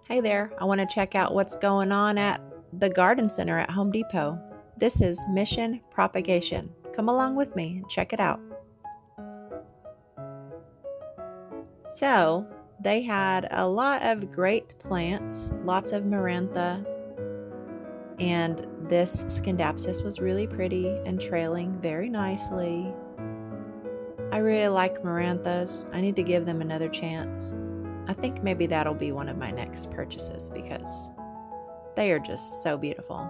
Hey there, I want to check out what's going on at the garden center at Home Depot. This is Mission Propagation. Come along with me and check it out. So, they had a lot of great plants, lots of marantha, and this scindapsus was really pretty and trailing very nicely. I really like maranthas. I need to give them another chance. I think maybe that'll be one of my next purchases because they are just so beautiful.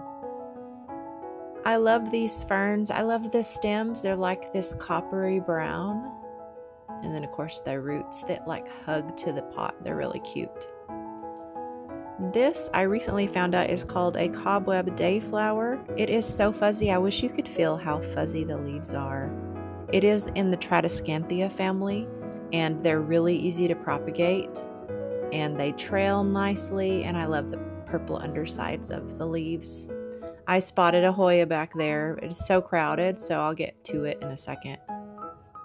I love these ferns. I love the stems. They're like this coppery brown. And then of course the roots that like hug to the pot. They're really cute. This I recently found out is called a cobweb dayflower. It is so fuzzy. I wish you could feel how fuzzy the leaves are. It is in the Tradescanthia family and they're really easy to propagate and they trail nicely, and I love the purple undersides of the leaves. I spotted a hoya back there. It's so crowded, so I'll get to it in a second.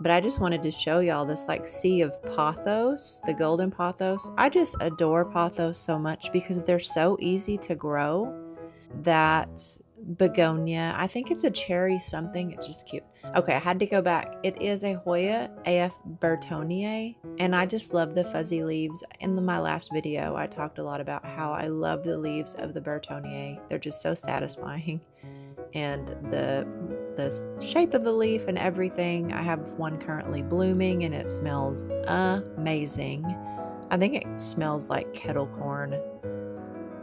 But I just wanted to show y'all this like sea of pothos, the golden pothos. I just adore pothos so much because they're so easy to grow. That begonia, I think it's a cherry something. It's just cute. Okay, I had to go back. It is a Hoya AF Bertoniae, and I just love the fuzzy leaves. In my last video, I talked a lot about how I love the leaves of the Bertoniae. They're just so satisfying. And the shape of the leaf and everything. I have one currently blooming and it smells amazing. I think it smells like kettle corn.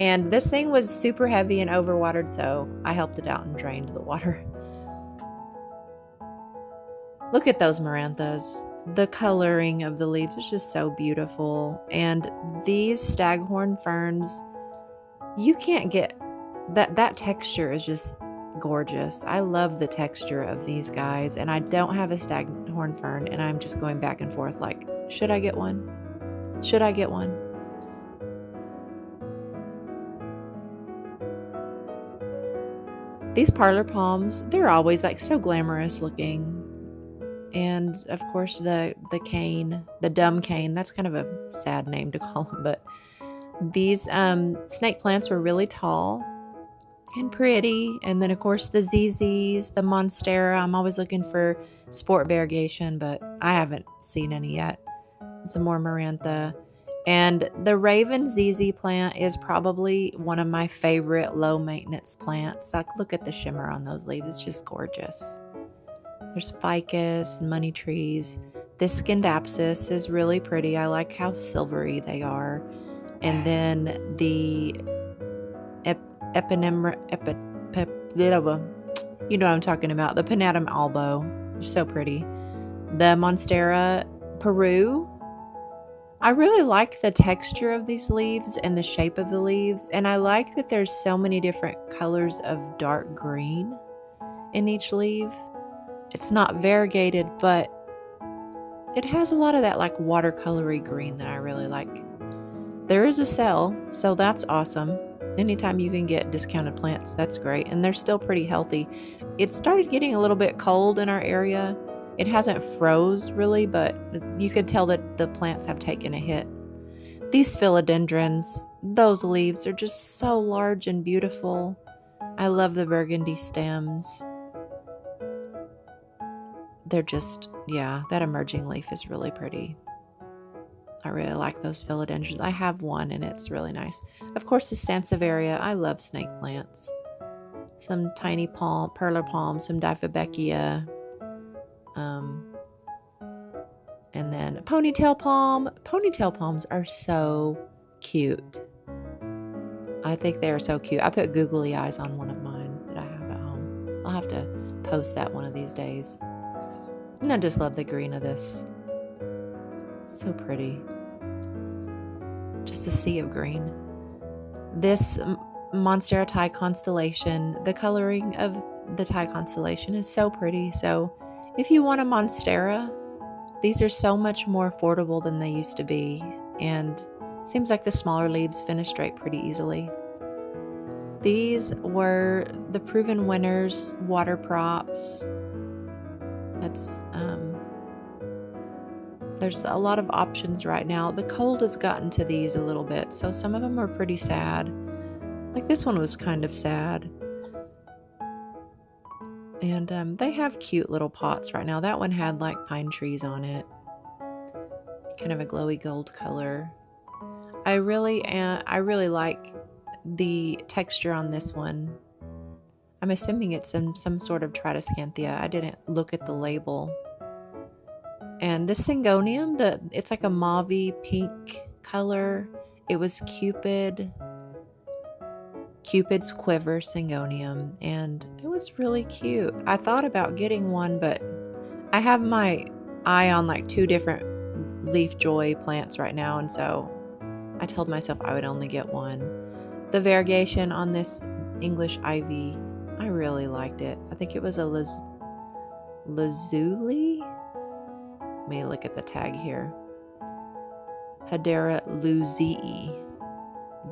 And this thing was super heavy and overwatered, so I helped it out and drained the water. Look at those maranthas. The coloring of the leaves is just so beautiful. And these staghorn ferns, you can't get that texture is just gorgeous. I love the texture of these guys, and I don't have a staghorn fern, and I'm just going back and forth like, should I get one? Should I get one? These parlor palms, they're always like so glamorous looking. And of course the cane, the dumb cane, that's kind of a sad name to call them, but these snake plants were really tall and pretty. And then of course the ZZs, the monstera. I'm always looking for sport variegation, but I haven't seen any yet. Some more marantha. And the Raven ZZ plant is probably one of my favorite low maintenance plants. Like, look at the shimmer on those leaves. It's just gorgeous. There's ficus, money trees. This scindapsus is really pretty. I like how silvery they are. And then the you know what I'm talking about. The Pinatum albo. So pretty. The Monstera Peru. I really like the texture of these leaves and the shape of the leaves, and I like that there's so many different colors of dark green in each leaf. It's not variegated, but it has a lot of that like watercolory green that I really like. There is a sale, so that's awesome. Anytime you can get discounted plants, that's great, and they're still pretty healthy. It started getting a little bit cold in our area. It hasn't froze really, but you could tell that the plants have taken a hit. These philodendrons, those leaves are just so large and beautiful. I love the burgundy stems. They're just, yeah, that emerging leaf is really pretty. I really like those philodendrons. I have one and it's really nice. Of course, the sansevieria. I love snake plants. Some tiny palm, perler palm, some diphobecia. And then ponytail palm. Ponytail palms are so cute. I think they are so cute. I put googly eyes on one of mine that I have at home. I'll have to post that one of these days. And I just love the green of this. So pretty. Just a sea of green. This Monstera Thai constellation, the coloring of the Thai constellation is so pretty. So if you want a Monstera, these are so much more affordable than they used to be. And it seems like the smaller leaves finish straight pretty easily. These were the Proven Winners water props. That's There's a lot of options right now. The cold has gotten to these a little bit, so some of them are pretty sad. Like this one was kind of sad. And they have cute little pots right now. That one had like pine trees on it. Kind of a glowy gold color. I really like the texture on this one. I'm assuming it's some sort of Tradescanthia. I didn't look at the label. And this Syngonium, it's like a mauvey pink color. It was Cupid's Quiver Syngonium, and it was really cute. I thought about getting one, but I have my eye on like 2 different leaf joy plants right now, and so I told myself I would only get one. The variegation on this English ivy, I really liked it. I think it was a lazuli. Let me look at the tag here. Hedera luzii.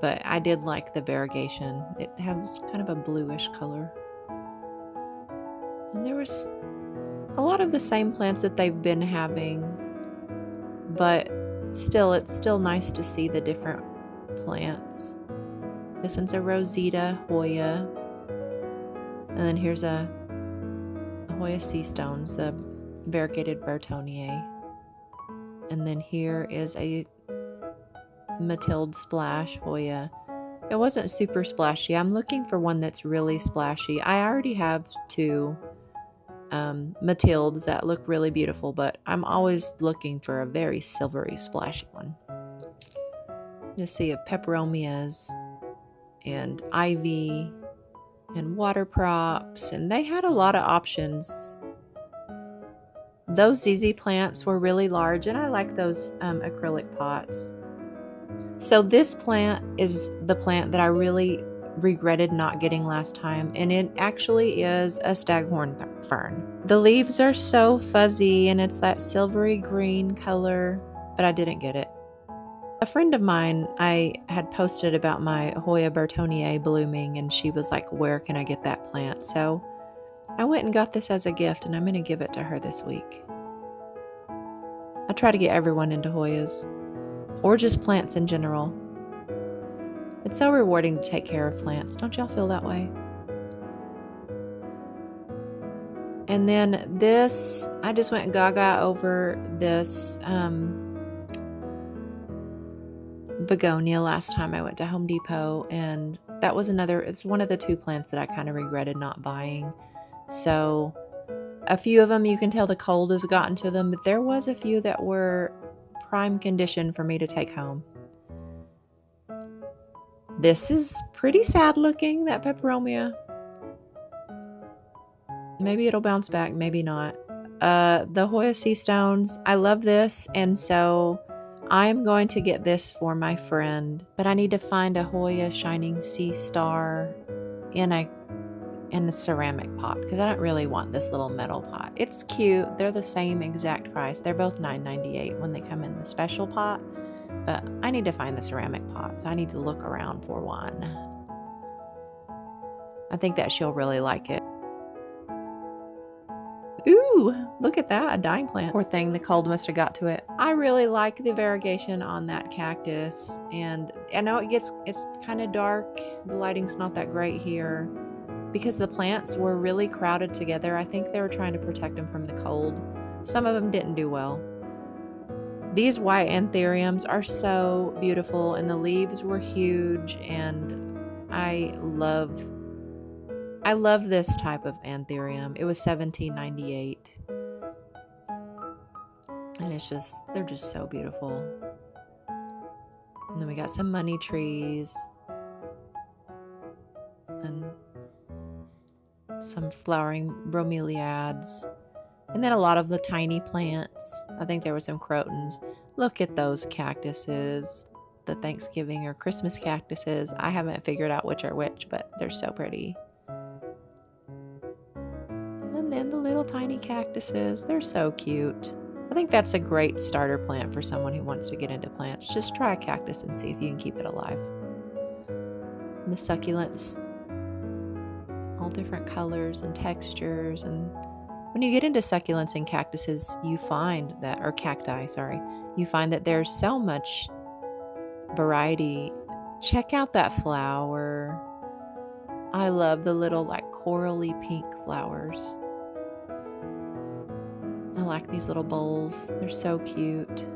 But I did like the variegation. It has kind of a bluish color. And there was a lot of the same plants that they've been having, but still, it's still nice to see the different plants. This one's a Rosita Hoya. And then here's a Hoya Sea Stones, the variegated Bertonier. And then here is a Mathilde Splash Hoya. It wasn't super splashy. I'm looking for one that's really splashy. I already have 2 Mathildes that look really beautiful, but I'm always looking for a very silvery, splashy one. You'll see of peperomias and ivy and water props, and they had a lot of options. Those ZZ plants were really large, and I like those acrylic pots. So this plant is the plant that I really regretted not getting last time, and it actually is a staghorn fern. The leaves are so fuzzy, and it's that silvery green color, but I didn't get it. A friend of mine, I had posted about my Hoya Bertonier blooming, and she was like, where can I get that plant? So I went and got this as a gift, and I'm going to give it to her this week. I try to get everyone into Hoyas, or just plants in general. It's so rewarding to take care of plants. Don't y'all feel that way? And then this, I just went gaga over this begonia last time I went to Home Depot, and that was it's one of the 2 plants that I kind of regretted not buying. So a few of them, you can tell the cold has gotten to them, but there was a few that were prime condition for me to take home. This is pretty sad looking, that peperomia. Maybe it'll bounce back, maybe not. The Hoya Sea Stones, I love this, and so I'm going to get this for my friend, but I need to find a Hoya Shining Sea Star in a ceramic pot, because I don't really want this little metal pot. It's cute. They're the same exact price. They're both $9.98 when they come in the special pot, but I need to find the ceramic pot, so I need to look around for one. I think that she'll really like it. Ooh, look at that, a dying plant. Poor thing, the cold must have got to it. I really like the variegation on that cactus, and I know it's kind of dark. The lighting's not that great here because the plants were really crowded together. I think they were trying to protect them from the cold. Some of them didn't do well. These white anthuriums are so beautiful, and the leaves were huge, and I love this type of anthurium. It was $17.98. And they're just so beautiful. And then we got some money trees and some flowering bromeliads. And then a lot of the tiny plants. I think there were some crotons. Look at those cactuses. The Thanksgiving or Christmas cactuses. I haven't figured out which are which, but they're so pretty. And then the little tiny cactuses. They're so cute. I think that's a great starter plant for someone who wants to get into plants. Just try a cactus and see if you can keep it alive. And the succulents. All different colors and textures. And When you get into succulents and cactuses, you find that, or cacti, sorry, you find that there's so much variety. Check out that flower. I love the little like corally pink flowers. I like these little bowls. They're so cute.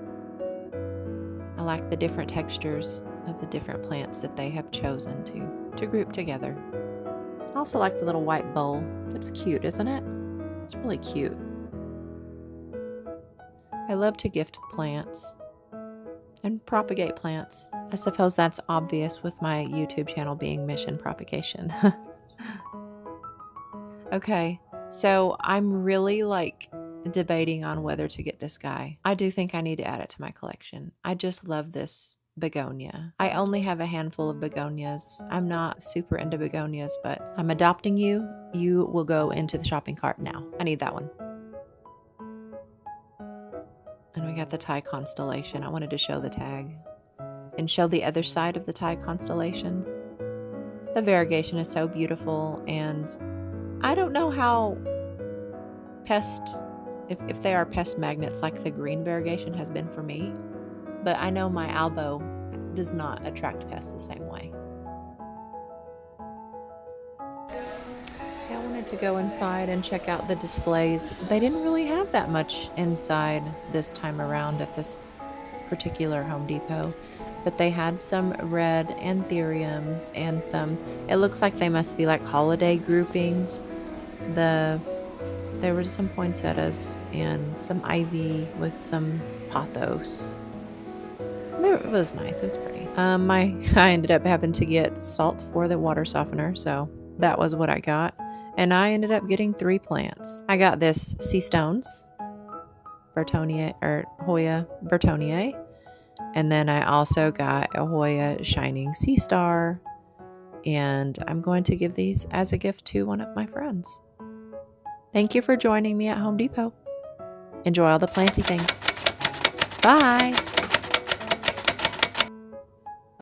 I like the different textures of the different plants that they have chosen to group together. I also like the little white bowl. It's cute, isn't it? It's really cute. I love to gift plants and propagate plants. I suppose that's obvious with my YouTube channel being mission propagation. Okay, so I'm really like debating on whether to get this guy. I do think I need to add it to my collection. I just love this begonia. I only have a handful of begonias. I'm not super into begonias, but I'm adopting you. You will go into the shopping cart now. I need that one. And we got the Thai constellation. I wanted to show the tag and show the other side of the Thai constellations. The variegation is so beautiful, and I don't know how if they are pest magnets like the green variegation has been for me, but I know my albo does not attract pests the same way. I wanted to go inside and check out the displays. They didn't really have that much inside this time around at this particular Home Depot, but they had some red anthuriums and some, it looks like they must be like holiday groupings. There were some poinsettias and some ivy with some pothos. It was nice. It was pretty. I ended up having to get salt for the water softener, so that was what I got. And I ended up getting 3 plants. I got this sea stones, Bertonia or Hoya Bertonia, and then I also got a Hoya Shining Sea Star, and I'm going to give these as a gift to one of my friends. Thank you for joining me at Home Depot. Enjoy all the planty things. Bye!